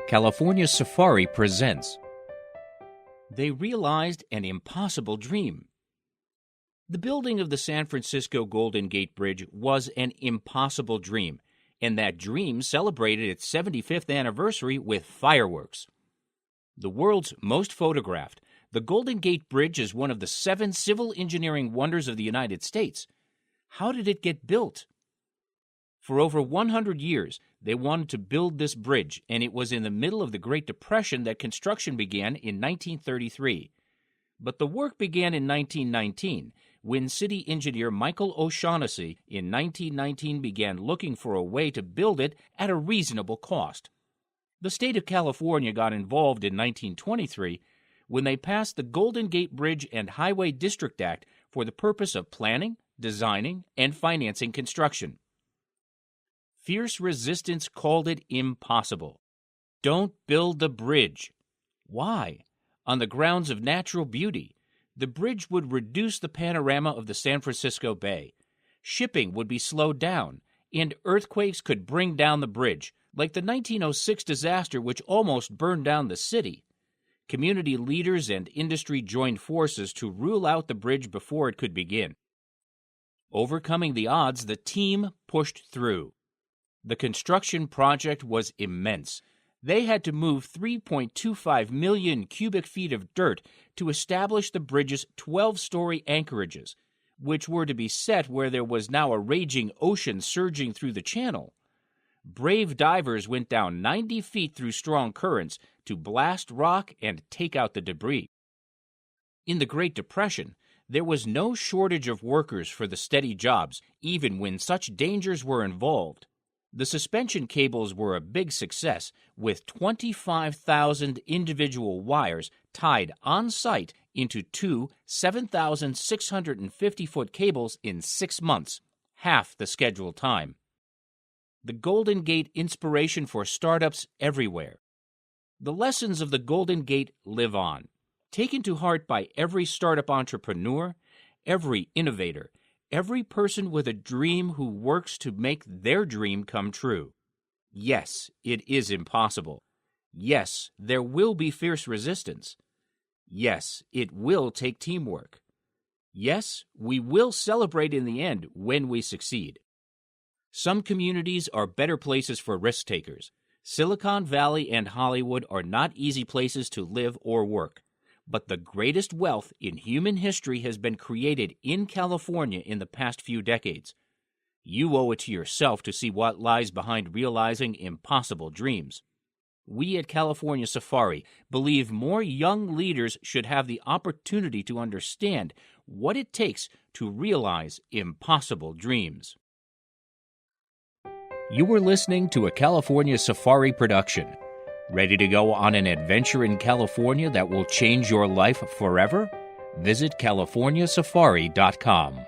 California Safari presents. They realized an impossible dream. The building of the San Francisco Golden Gate Bridge was an impossible dream, and that dream celebrated its 75th anniversary with fireworks. The world's most photographed, the Golden Gate Bridge is one of the 7 civil engineering wonders of the United States. How did it get built? For over 100 years, they wanted to build this bridge, and it was in the middle of the Great Depression that construction began in 1933. But the work began in 1919, when city engineer Michael O'Shaughnessy in 1919 began looking for a way to build it at a reasonable cost. The state of California got involved in 1923 when they passed the Golden Gate Bridge and Highway District Act for the purpose of planning, designing, and financing construction. Fierce resistance called it impossible. Don't build the bridge. Why? On the grounds of natural beauty. The bridge would reduce the panorama of the San Francisco Bay. Shipping would be slowed down, and earthquakes could bring down the bridge, like the 1906 disaster which almost burned down the city. Community leaders and industry joined forces to rule out the bridge before it could begin. Overcoming the odds, the team pushed through. The construction project was immense. They had to move 3.25 million cubic feet of dirt to establish the bridge's 12-story anchorages, which were to be set where there was now a raging ocean surging through the channel. Brave divers went down 90 feet through strong currents to blast rock and take out the debris. In the Great Depression, there was no shortage of workers for the steady jobs, even when such dangers were involved. The suspension cables were a big success, with 25,000 individual wires tied on site into 2 7,650-foot cables in 6 months, half the scheduled time. The Golden Gate inspiration for startups everywhere. The lessons of the Golden Gate live on, taken to heart by every startup entrepreneur, every innovator, every person with a dream who works to make their dream come true. Yes, it is impossible. Yes, there will be fierce resistance. Yes, it will take teamwork. Yes, we will celebrate in the end when we succeed. Some communities are better places for risk takers. Silicon Valley and Hollywood are not easy places to live or work. But the greatest wealth in human history has been created in California in the past few decades. You owe it to yourself to see what lies behind realizing impossible dreams. We at California Safari believe more young leaders should have the opportunity to understand what it takes to realize impossible dreams. You were listening to a California Safari production. Ready to go on an adventure in California that will change your life forever? Visit CaliforniaSafari.com.